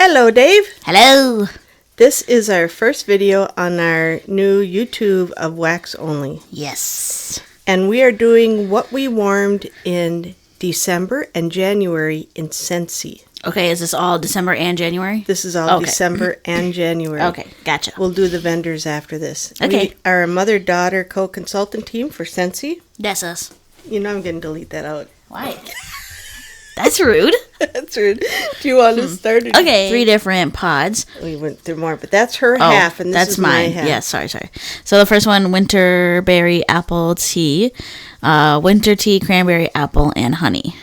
Hello, Dave. Hello. This is our first video on our new YouTube of Wax Only. Yes. And we are doing what we warmed in December and January in Scentsy. Okay, is this all December and January? This is all December and January. Okay, gotcha. We'll do the vendors after this. Okay. We are a mother-daughter co-consultant team for Scentsy. That's us. You know I'm going to delete that out. Why? That's rude. That's rude. Do you want to start it? Okay. 3 different pods. We went through more, but that's her half, and this is mine. my half. Yeah, sorry. So the first one, winter berry apple tea, winter tea, cranberry apple, and honey.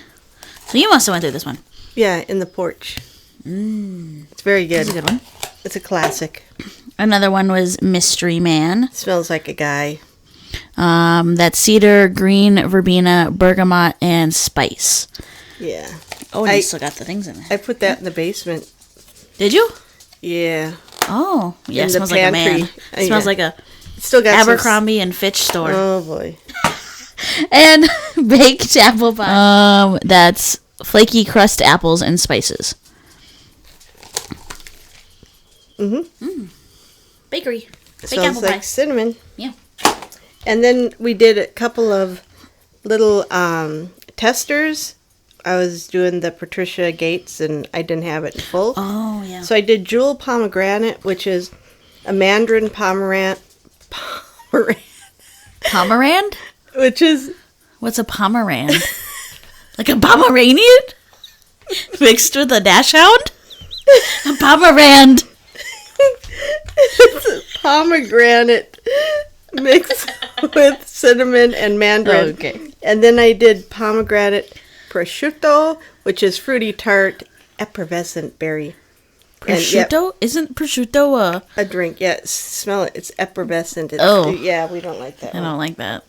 So you must have went through this one. Yeah, in the porch. It's very good. That's a good one. It's a classic. Another one was Mystery Man. Smells like a guy. That's cedar, green, verbena, bergamot, and spice. Yeah. Oh, and I still got the things in there. I put that in the basement. Did you? Yeah. Oh, yeah. In It smells the like a pantry. man. It smells like a still got Abercrombie and Fitch store. Oh boy. And baked apple pie. That's flaky crust apples and spices. Bakery. It smells like cinnamon. Yeah. And then we did a couple of little testers. I was doing the Patricia Gates, and I didn't have it in full. Oh, yeah. So I did Jewel Pomegranate, which is a mandarin pomerant. Pomerand? Which is... What's a pomerand? Like a Pomeranian? Mixed with a dachshund? A pomerand. It's a pomegranate mixed with cinnamon and mandarin. Oh, okay. And then I did pomegranate prosciutto, which is fruity tart effervescent berry. Prosciutto? And, Isn't prosciutto a drink? Yeah, smell it. It's effervescent. Yeah, we don't like that. I don't like that.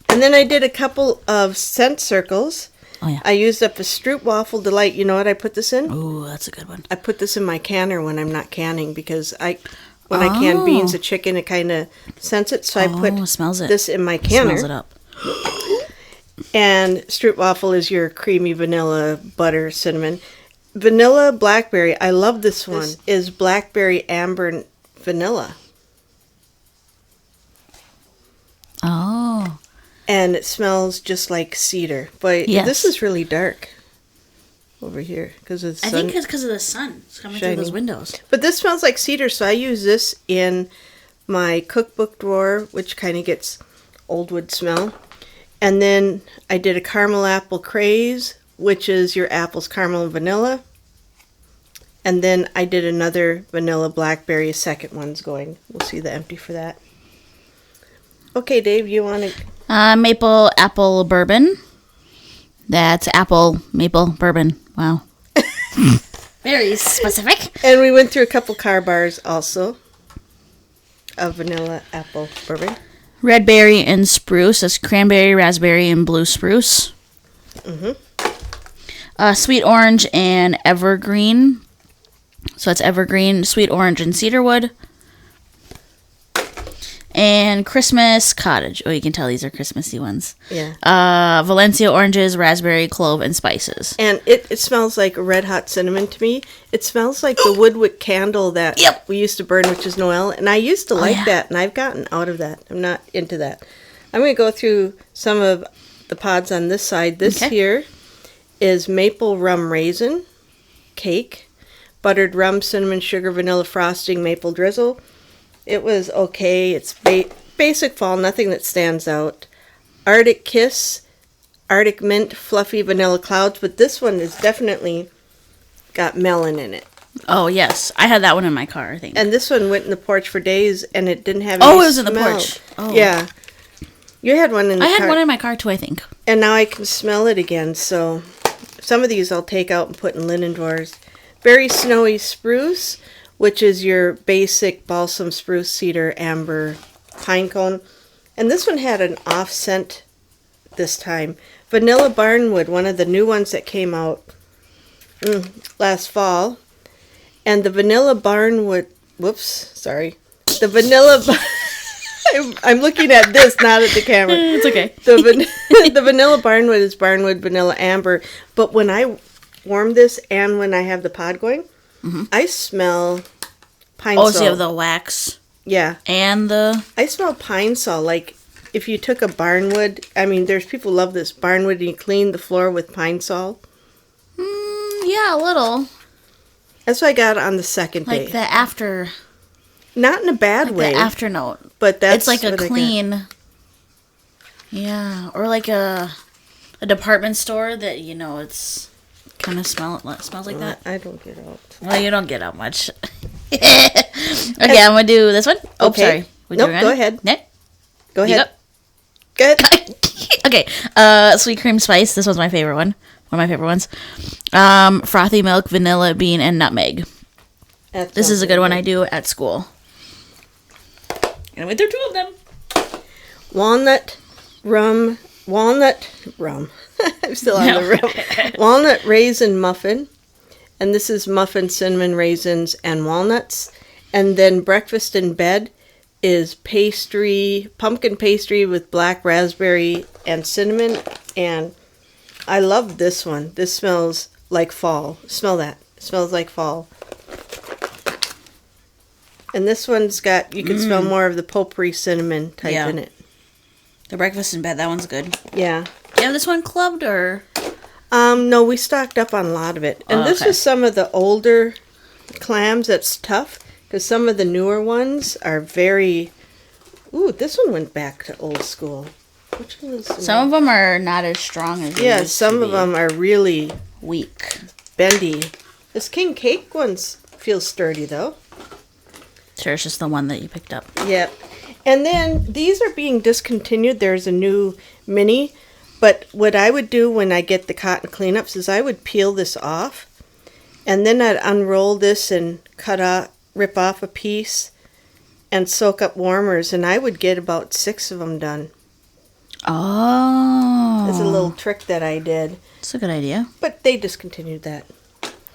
And then I did a couple of scent circles. Oh, yeah. I used up a Stroop Waffle Delight. You know what I put this in? Ooh, that's a good one. I put this in my canner when I'm not canning because when I can beans, a chicken, it kind of scents it. So I put smells it. this in my canner. Smells it up. And Stroop Waffle is your creamy vanilla, butter, cinnamon. Vanilla blackberry. I love this one. This is blackberry amber vanilla. Oh. And it smells just like cedar. But this is really dark over here because it's. I think it's because of the sun. It's coming through those windows. But this smells like cedar, so I use this in my cookbook drawer, which kind of gets old wood smell. And then I did a caramel apple craze, which is your apples, caramel, and vanilla. And then I did another vanilla blackberry. A second one's going. We'll see the empty for that. Okay, Dave, you want to... Maple apple bourbon. That's apple, maple, bourbon. Wow. Very specific. And we went through a couple car bars also of vanilla apple bourbon. Red berry and spruce. That's cranberry, raspberry, and blue spruce. Sweet orange and evergreen. So that's evergreen, sweet orange, and cedarwood. And Christmas cottage. Oh, you can tell these are Christmassy ones. Yeah. Valencia oranges, raspberry, clove, and spices. And it smells like red hot cinnamon to me. It smells like the woodwick candle that we used to burn, which is Noel. And I used to like that, and I've gotten out of that. I'm not into that. I'm going to go through some of the pods on this side. This here is maple rum raisin cake, buttered rum, cinnamon, sugar, vanilla frosting, maple drizzle. It was okay. It's basic fall, nothing that stands out. Arctic Kiss, Arctic Mint, fluffy vanilla clouds, but this one is definitely got melon in it. Oh, yes. I had that one in my car, I think. And this one went in the porch for days, and it didn't have any smell. Oh, it was in the smell. porch. Oh. Yeah. You had one in the car. I had one in my car, too, I think. And now I can smell it again, so some of these I'll take out and put in linen drawers. Very Snowy Spruce, which is your basic balsam, spruce, cedar, amber, pine cone. And this one had an off scent this time. Vanilla Barnwood, one of the new ones that came out last fall. And the Vanilla Barnwood, the Vanilla, I'm looking at this, not at the camera. It's okay. The Vanilla Barnwood is Barnwood Vanilla Amber. But when I warm this and when I have the pod going, I smell pine Oh, sol. so you have the wax. Yeah. And the... I smell pine sol. Like, if you took a barnwood, I mean, there's people who love this barnwood, and you clean the floor with pine sol. Yeah, a little. That's what I got on the second day. Like the after... Not in a bad like way. the after note. But that's it's like a what I clean... Yeah, or like a department store that, you know, it's kind of smells like that. I don't get out. Well, you don't get out much. Okay, I'm going to do this one. Oh, Okay. sorry. Nope, go ahead. Nick? Go You ahead. Good. Okay, sweet cream spice. This was my favorite one. One of my favorite ones. Frothy milk, vanilla bean, and nutmeg. This is a good one I do at school. And I went through 2 of them. Walnut rum. I'm still on the rum. Walnut raisin muffin. And this is muffin, cinnamon, raisins, and walnuts. And then breakfast in bed is pastry, pumpkin pastry with black raspberry and cinnamon. And I love this one. This smells like fall. Smell that. It smells like fall. And this one's got, you can smell more of the potpourri cinnamon type in it. The breakfast in bed, that one's good. Yeah. Do you have this one clubbed or? No, we stocked up on a lot of it. And this was some of the older clams that's tough, because some of the newer ones are very... Ooh, this one went back to old school. Which one is... Some of them are not as strong as they used some to of be. them are really Weak. bendy. This king cake one's feels sturdy, though. Sure, it's just the one that you picked up. Yep. And then these are being discontinued. There's a new mini. But what I would do when I get the cotton cleanups is I would peel this off. And then I'd unroll this and rip off a piece and soak up warmers. And I would get about 6 of them done. Oh. It's a little trick that I did. That's a good idea. But they discontinued that.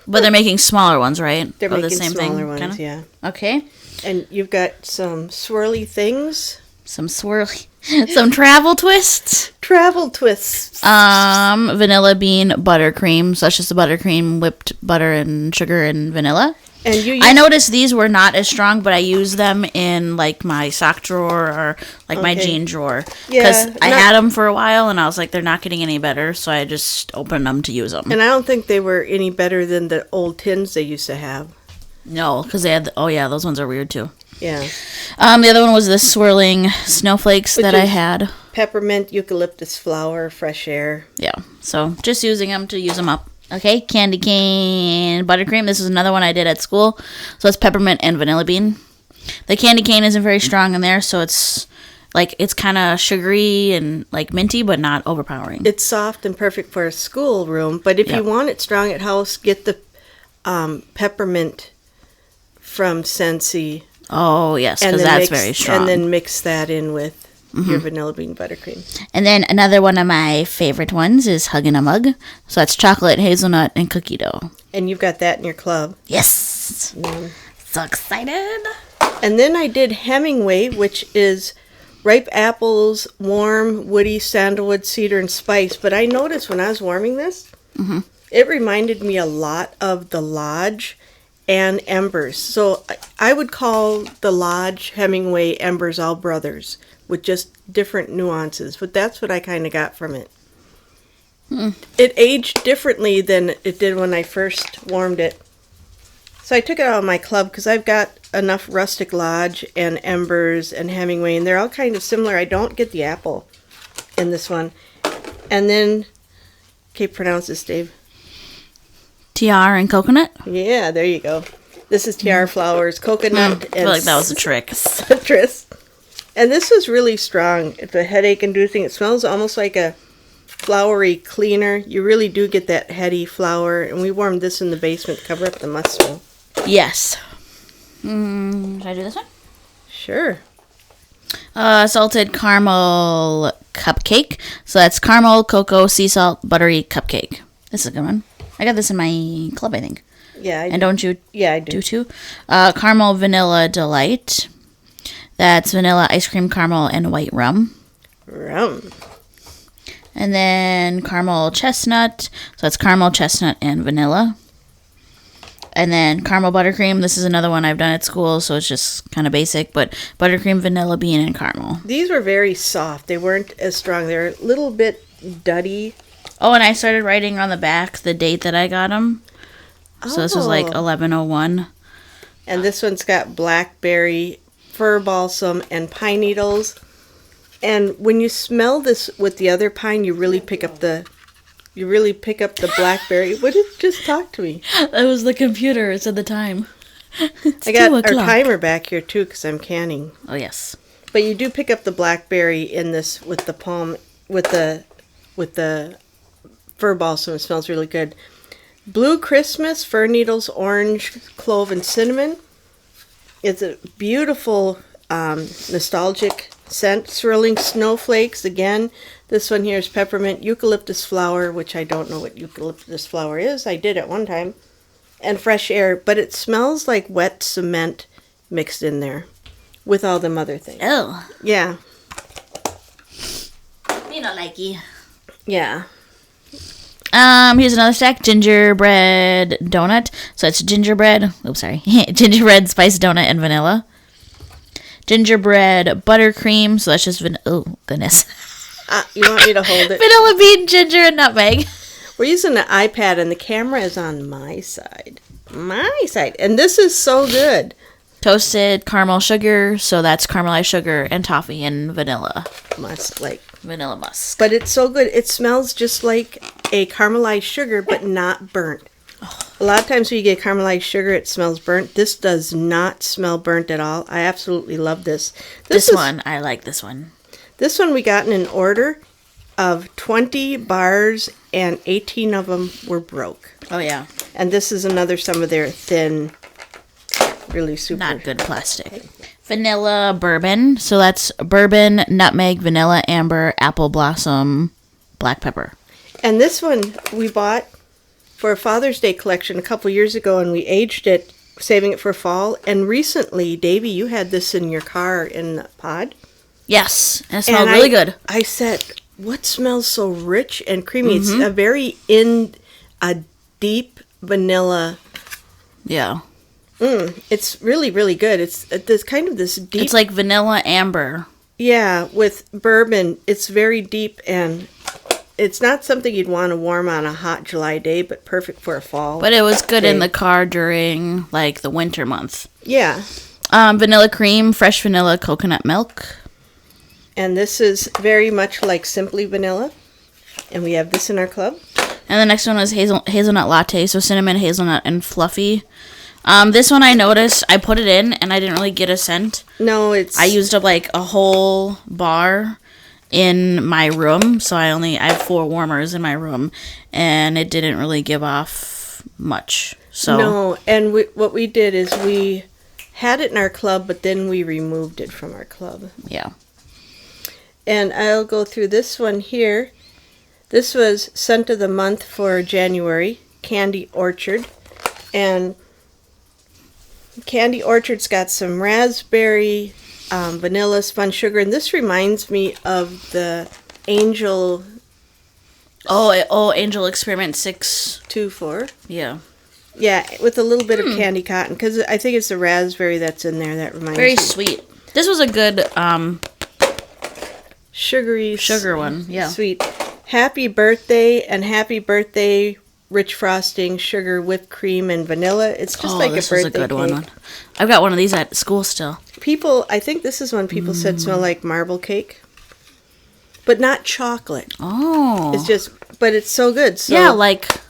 But they're making smaller ones, right? They're Of making the same smaller thing, ones, kinda? yeah. Okay. And you've got some swirly things. Some swirly. Some travel twists. Travel twists. Vanilla bean buttercream. So that's just the buttercream, whipped butter and sugar and vanilla. And I noticed these were not as strong, but I use them in like my sock drawer or like my jean drawer. Because I had them for a while and I was like, they're not getting any better. So I just opened them to use them. And I don't think they were any better than the old tins they used to have. No, because they had, those ones are weird too. Yeah. The other one was the swirling snowflakes that I had. Peppermint, eucalyptus flower, fresh air. Yeah, so just using them to use them up. Okay, candy cane buttercream. This is another one I did at school. So it's peppermint and vanilla bean. The candy cane isn't very strong in there, so it's kind of sugary and like minty, but not overpowering. It's soft and perfect for a school room, but if you want it strong at house, get the peppermint from Scentsy. Oh, yes, because that's very strong. And then mix that in with your vanilla bean buttercream. And then another one of my favorite ones is Hug in a Mug. So that's chocolate, hazelnut, and cookie dough. And you've got that in your club. Yes. So excited. And then I did Hemingway, which is ripe apples, warm, woody, sandalwood, cedar, and spice. But I noticed when I was warming this, it reminded me a lot of the Lodge and Embers. So I would call the Lodge, Hemingway, Embers all brothers with just different nuances. But that's what I kind of got from it. It aged differently than it did when I first warmed it. So I took it out of my club because I've got enough Rustic Lodge and Embers and Hemingway, and they're all kind of similar. I don't get the apple in this one. And then, okay, pronounce this, Dave. TR and coconut? Yeah, there you go. This is TR flowers, coconut, and I feel like that was a trick. Citrus. And this was really strong. It's a headache-inducing. It smells almost like a flowery cleaner. You really do get that heady flower. And we warmed this in the basement to cover up the must smell. Yes. Should I do this one? Sure. Salted caramel cupcake. So that's caramel, cocoa, sea salt, buttery cupcake. This is a good one. I got this in my club, I think. Yeah, I do. And don't you? Yeah, I do too. Caramel vanilla delight. That's vanilla ice cream, caramel, and white rum. Rum. And then caramel chestnut. So that's caramel, chestnut, and vanilla. And then caramel buttercream. This is another one I've done at school, so it's just kind of basic. But buttercream, vanilla bean, and caramel. These were very soft. They weren't as strong. They're a little bit duddy. Oh, and I started writing on the back the date that I got them. So this was like 11/01. And this one's got blackberry, fir balsam, and pine needles. And when you smell this with the other pine, you really pick up the blackberry. What did just talk to me? That was the computer. It said the time. I got our timer back here too because I'm canning. Oh yes. But you do pick up the blackberry in this with the fir balsam. It smells really good. Blue Christmas, fir needles, orange, clove, and cinnamon. It's a beautiful, nostalgic scent. Swirling snowflakes again. This one here is peppermint, eucalyptus flower, which I don't know what eucalyptus flower is. I did at one time. And fresh air, but it smells like wet cement mixed in there with all them other things. Oh. Yeah. You don't like you. Yeah. Here's another stack, gingerbread donut. So it's gingerbread, gingerbread spice donut and vanilla. Gingerbread buttercream, so that's just oh, goodness. You want me to hold it? Vanilla bean, ginger, and nutmeg. We're using an iPad, and the camera is on my side. My side. And this is so good. Toasted caramel sugar, so that's caramelized sugar and toffee and vanilla. Vanilla musk. But it's so good. It smells just like a caramelized sugar, but not burnt. A lot of times when you get caramelized sugar, it smells burnt. This does not smell burnt at all. I absolutely love this. I like this one. This one we got in an order of 20 bars, and 18 of them were broke. Oh, yeah. And this is some of their thin, really super. Not good plastic. Vanilla bourbon. So that's bourbon, nutmeg, vanilla, amber, apple blossom, black pepper. And this one we bought for a Father's Day collection a couple years ago, and we aged it, saving it for fall. And recently, Davey, you had this in your car in the pod. Yes, and it smelled really good. I said, what smells so rich and creamy? Mm-hmm. It's a deep vanilla. Yeah. It's really, really good. It's kind of this deep. It's like vanilla amber. Yeah, with bourbon. It's very deep, and it's not something you'd want to warm on a hot July day, but perfect for a fall. But it was good in the car during, like, the winter month. Yeah. Vanilla cream, fresh vanilla, coconut milk. And this is very much like Simply Vanilla. And we have this in our club. And the next one was hazelnut latte, so cinnamon, hazelnut, and fluffy. This one I noticed, I put it in, and I didn't really get a scent. No, I used up, like, a whole bar in my room, so I have 4 warmers in my room, and it didn't really give off much. So no, and what we did is we had it in our club, but then we removed it from our club. Yeah. And I'll go through this one here. This was Scent of the Month for January, Candy Orchard. And Candy Orchard's got some raspberry, vanilla, spun sugar. And this reminds me of the Angel... Oh, Angel Experiment 624. Yeah. Yeah, with a little bit of candy cotton. Because I think it's the raspberry that's in there that reminds me. Very sweet. This was a good... sugar one, yeah. Sweet. Happy birthday, rich frosting, sugar, whipped cream, and vanilla. It's just like a birthday is a good cake. One. I've got one of these at school still. I think this is one people said smell like marble cake. But not chocolate. Oh. But it's so good. So, yeah, like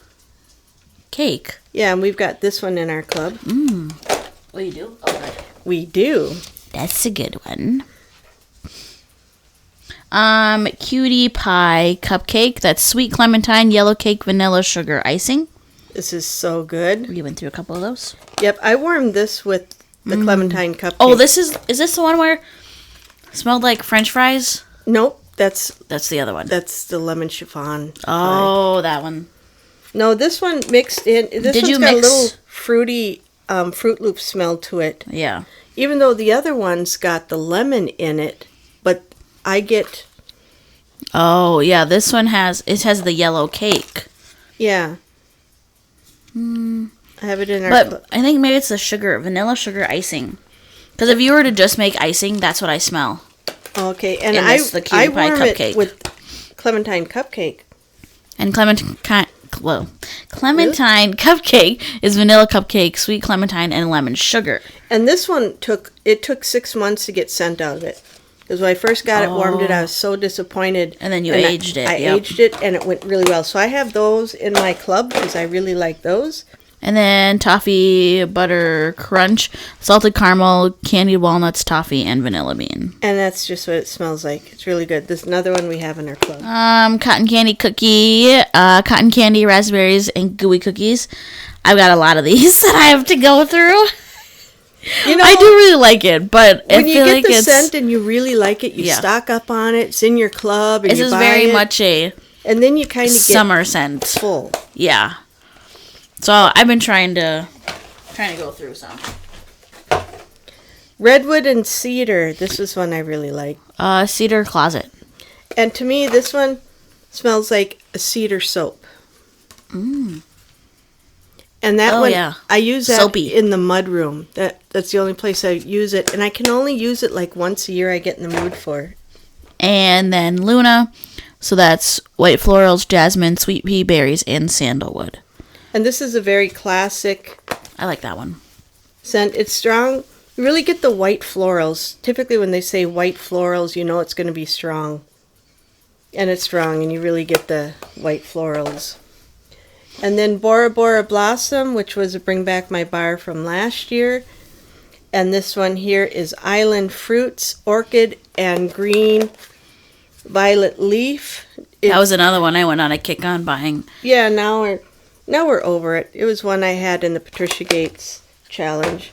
cake. Yeah, and we've got this one in our club. Oh, you do? Okay. We do. That's a good one. Cutie pie cupcake. That's sweet clementine, yellow cake, vanilla, sugar icing. This is so good. You went through a couple of those. Yep, I warmed this with the clementine cupcake. Oh, is this the one where it smelled like French fries? Nope, that's the other one. That's the lemon chiffon. Oh, that one. No, this one mixed in. This one's got a little fruity Fruit Loop smell to it. Yeah. Even though the other one's got the lemon in it, but I get... Oh, yeah, this one has the yellow cake. Yeah. I have it in our But I think maybe it's the sugar, vanilla sugar icing. Because if you were to just make icing, that's what I smell. Okay, and the cutie pie warm cupcake it with clementine cupcake. And clementine cupcake is vanilla cupcake, sweet clementine, and lemon sugar. And this one took 6 months to get scent out of it. Because when I first got it, warmed it, I was so disappointed. And then you aged it. I aged it, and it went really well. So I have those in my club because I really like those. And then toffee, butter, crunch, salted caramel, candied walnuts, toffee, and vanilla bean. And that's just what it smells like. It's really good. There's another one we have in our club. Cotton candy cookie, cotton candy, raspberries, and gooey cookies. I've got a lot of these that I have to go through. You know, I do really like it, but when you get the scent and you really like it, you stock up on it. It's in your club, and you buy it. This is very much a and then you kind of get summer scent. Full. Yeah. So I've been trying to go through some. Redwood and cedar. This is one I really like. Cedar closet. And to me, this one smells like a cedar soap. Mm. And that one, yeah. I use that Soapy. in the mud room. That's the only place I use it. And I can only use it like once a year I get in the mood for. And then Luna. So that's white florals, jasmine, sweet pea berries, and sandalwood. And this is a very classic. I like that one. Scent. It's strong. You really get the white florals. Typically when they say white florals, you know it's going to be strong. And it's strong, and you really get the white florals. And then Bora Bora Blossom, which was a Bring Back My Bar from last year. And this one here is Island Fruits, Orchid, and Green Violet Leaf. That was another one I went on a kick on buying. Yeah, now we're over it. It was one I had in the Patricia Gates challenge.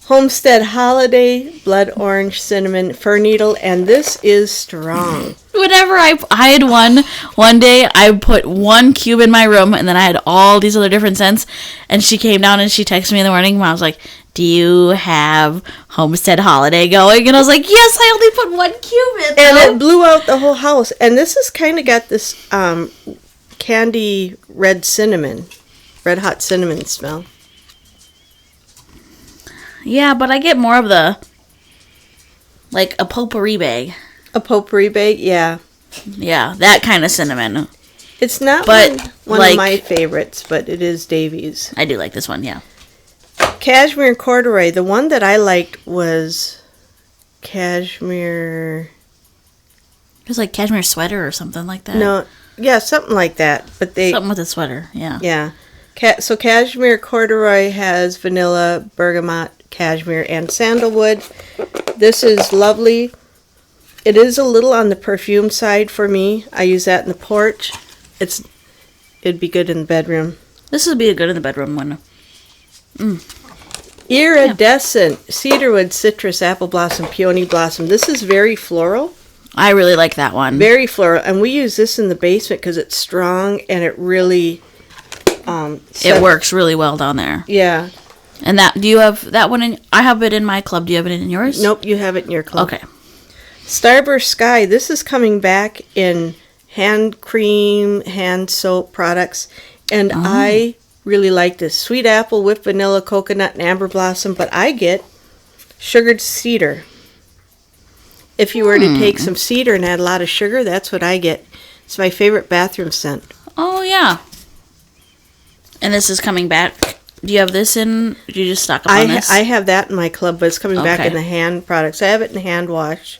Homestead Holiday, Blood Orange, Cinnamon, Fir Needle, and this is strong. Whenever I had one day, I put 1 cube in my room, and then I had all these other different scents, and she came down and she texted me in the morning, and I was like, do you have Homestead Holiday going? And I was like, yes, I only put 1 cube in. And it blew out the whole house. And this has kind of got this candy red hot cinnamon smell. Yeah, but I get more of the, like, a potpourri bag. A potpourri bag, yeah. Yeah, that kind of cinnamon. It's not one of my favorites, but it is Davies. I do like this one, yeah. Cashmere and corduroy. The one that I liked was cashmere. It was like cashmere sweater or something like that. No, yeah, something like that. But something with a sweater, yeah. Yeah. So cashmere corduroy has vanilla, bergamot, cashmere, and sandalwood. This is lovely. It is a little on the perfume side for me. I use that in the porch. It'd be good in the bedroom. This would be good in the bedroom one. Iridescent, cedarwood, citrus, apple blossom, peony blossom. This is very floral. I really like that one. Very floral. And we use this in the basement because it's strong and it really... it works really well down there. Yeah. And do you have that one in... I have it in my club. Do you have it in yours? Nope, you have it in your club. Okay. Starburst Sky. This is coming back in hand cream, hand soap products. And I really like this. Sweet apple, whipped vanilla, coconut, and amber blossom. But I get sugared cedar. If you were to take some cedar and add a lot of sugar, that's what I get. It's my favorite bathroom scent. Oh, yeah. And this is coming back. Do you have this in? Do you just stock up on this? I have that in my club, but it's coming back in the hand products. I have it in hand wash.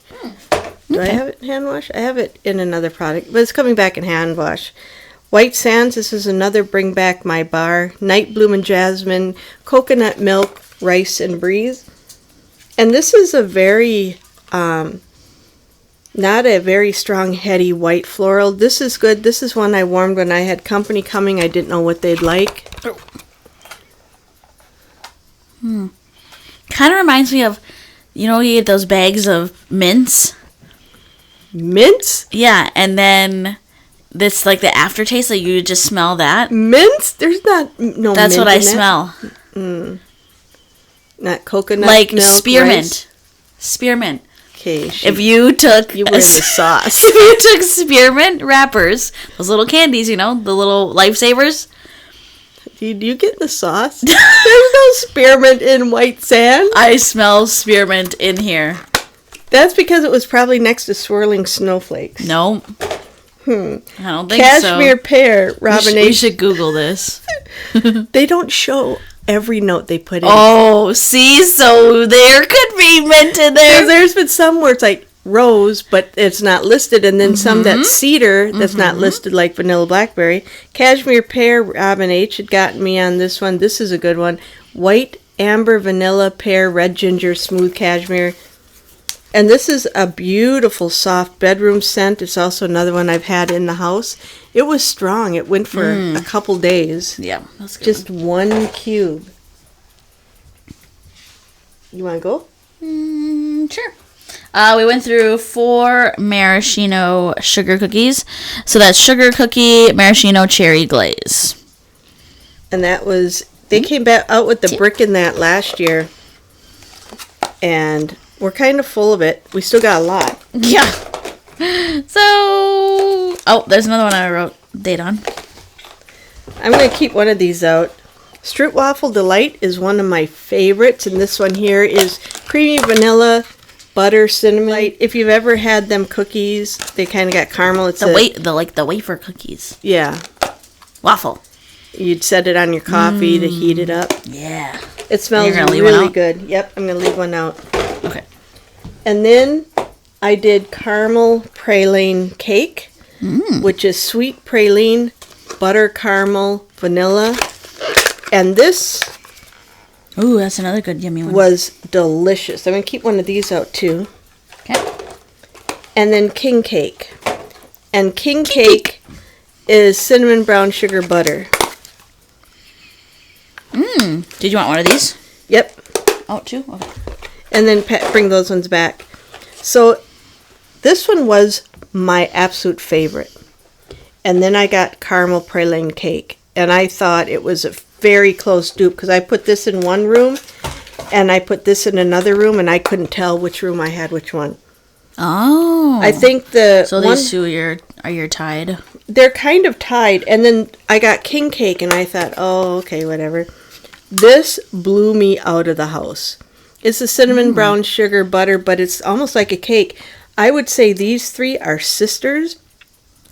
Do I have it in hand wash? I have it in another product, but it's coming back in hand wash. White Sands, this is another Bring Back My Bar. Night Bloom and Jasmine, Coconut Milk, Rice and Breeze. And this is a very, not a very strong, heady white floral. This is good. This is one I warmed when I had company coming. I didn't know what they'd like. Kind of reminds me of, you get those bags of mints. Mints? Yeah, and then this, like, the aftertaste, like, you just smell that. Mints? There's not no That's mint what I in smell. Not coconut like milk, spearmint. Rice. Spearmint. Okay. If you took... You were in the sauce. If you took spearmint wrappers, those little candies, the little lifesavers. Do you get the sauce? There's no spearmint in white sand. I smell spearmint in here. That's because it was probably next to swirling snowflakes. No. I don't think Cashmere pear, Robin We should Google this. They don't show every note they put in. Oh, see? So there could be mint in there. There's been some where it's like rose, but it's not listed. And then some that's cedar that's not listed, like vanilla blackberry. Cashmere pear, Robin H. had gotten me on this one. This is a good one. White, amber, vanilla, pear, red ginger, smooth cashmere. And this is a beautiful soft bedroom scent. It's also another one I've had in the house. It was strong. It went for a couple days. Yeah, that's good. Just one cube. You want to go? Sure. We went through 4 maraschino sugar cookies. So that's sugar cookie, maraschino cherry glaze. And that was, they came back out with the brick in that last year. And we're kind of full of it. We still got a lot. Yeah. So, there's another one I wrote date on. I'm going to keep one of these out. Stroopwafel Delight is one of my favorites. And this one here is creamy vanilla, butter, cinnamon. If you've ever had them cookies, they kind of got caramel. It's the wafer cookies. Yeah. Waffle. You'd set it on your coffee to heat it up. Yeah. It smells really good. Yep, I'm going to leave one out. Okay. And then I did caramel praline cake, which is sweet praline, butter caramel, vanilla. And this Ooh, that's another good yummy one. Was delicious. I'm going to keep one of these out too. Okay. And then king cake. And king cake is cinnamon brown sugar butter. Did you want one of these? Yep. Oh, 2? Okay. And then bring those ones back. So this one was my absolute favorite. And then I got caramel praline cake. And I thought it was a very close dupe because I put this in one room and I put this in another room and I couldn't tell which room I had which one. Oh. I think So these two are tied? They're kind of tied. And then I got king cake and I thought, oh, okay, whatever. This blew me out of the house. It's a cinnamon brown sugar butter, but it's almost like a cake. I would say these 3 are sisters.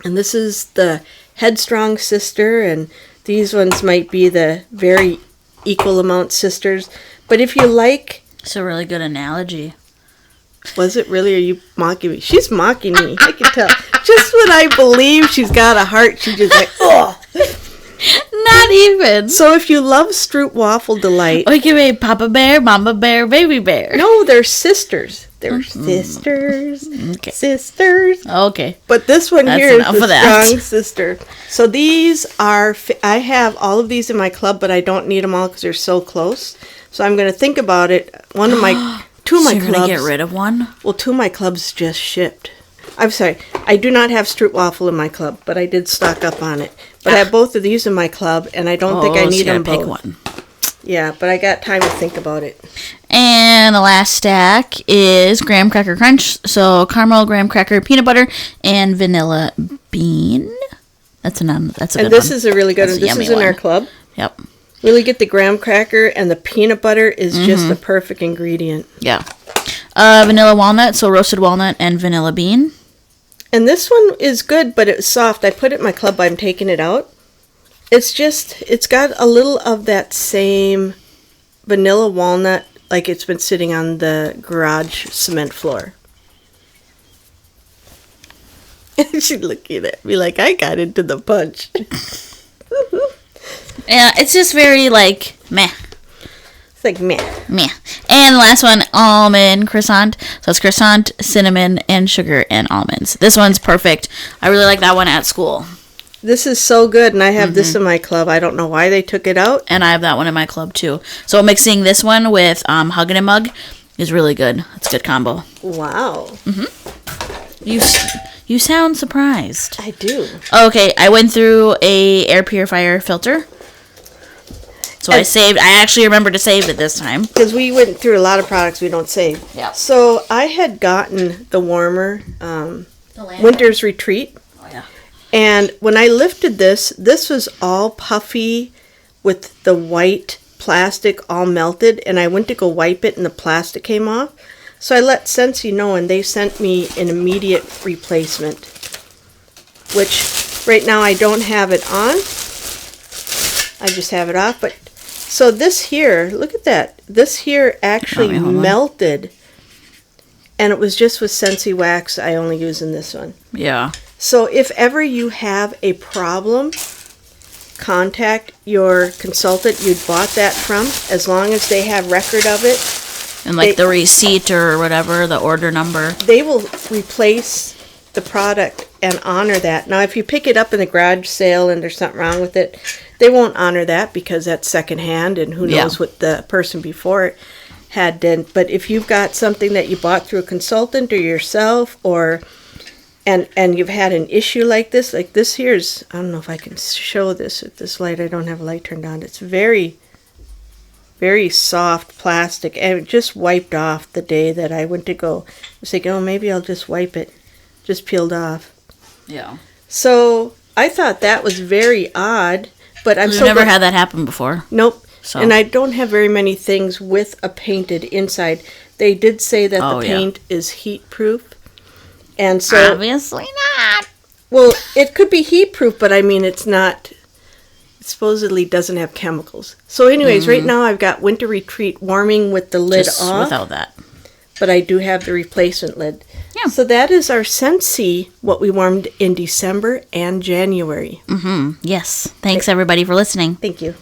And this is the headstrong sister, and these ones might be the very equal amount sisters. But if you like... It's a really good analogy. Was it really? Are you mocking me? She's mocking me. I can tell. Just when I believe she's got a heart, she's just like, oh. Not even. So if you love Stroopwafel Delight... We can make Papa Bear, Mama Bear, Baby Bear. No, they're sisters. They're sisters. Okay. Sisters. Okay. But this one here is the that. strong sister. So these are... I have all of these in my club, but I don't need them all because they're so close. So I'm going to think about it. One of my... Two of my clubs... You're going to get rid of one? Well, 2 of my clubs just shipped. I'm sorry. I do not have Stroopwafel in my club, but I did stock up on it. But I have both of these in my club, and I don't think I need them both. Pick one. Yeah, but I got time to think about it. And the last stack is graham cracker crunch. So caramel, graham cracker, peanut butter, and vanilla bean. That's a good one. And this is a really good one. This is in our club. Yep. Really get the graham cracker, and the peanut butter is just the perfect ingredient. Yeah. Vanilla walnut, so roasted walnut and vanilla bean. And this one is good, but it's soft. I put it in my club, but I'm taking it out. It's got a little of that same vanilla walnut, like it's been sitting on the garage cement floor. And she's looking at me like I got into the punch. Yeah, it's just very, like, meh. It's like meh. Meh. And the last one, almond croissant. So it's croissant, cinnamon, and sugar and almonds. This one's perfect. I really like that one at school. This is so good, and I have this in my club. I don't know why they took it out. And I have that one in my club, too. So mixing this one with Huggin' and Mug is really good. It's a good combo. Wow. You sound surprised. I do. Okay, I went through a air purifier filter. So I actually remembered to save it this time. Because we went through a lot of products we don't save. Yeah. So I had gotten the warmer Winter's Retreat. Oh, yeah. And when I lifted this was all puffy, with the white plastic all melted, and I went to go wipe it and the plastic came off. So I let Scentsy know, and they sent me an immediate replacement, which right now I don't have it on. I just have it off. But so this here, look at that. This here actually melted, and it was just with Scentsy wax. I only use in this one. Yeah. So if ever you have a problem, contact your consultant you'd bought that from, as long as they have record of it. And like the receipt or whatever, the order number. They will replace the product and honor that. Now, if you pick it up in a garage sale and there's something wrong with it, they won't honor that because that's secondhand, and who knows what the person before it had done. But if you've got something that you bought through a consultant or yourself, or and you've had an issue like this here's, I don't know if I can show this with this light. I don't have a light turned on. It's very, very soft plastic, and it just wiped off the day that I went to go. I was thinking, oh, maybe I'll just wipe it. Just peeled off. Yeah. So I thought that was very odd, but I've never had that happen before. Nope. So. And I don't have very many things with a painted inside. They did say that the paint is heat proof. And so obviously not. Well, it could be heat proof, but I mean it's not. It supposedly doesn't have chemicals. So anyways, right now I've got Winter Retreat warming with the lid just off. Without that. But I do have the replacement lid. Yeah. So that is our Scentsy, what we warmed in December and January. Yes. Thanks everybody for listening. Thank you.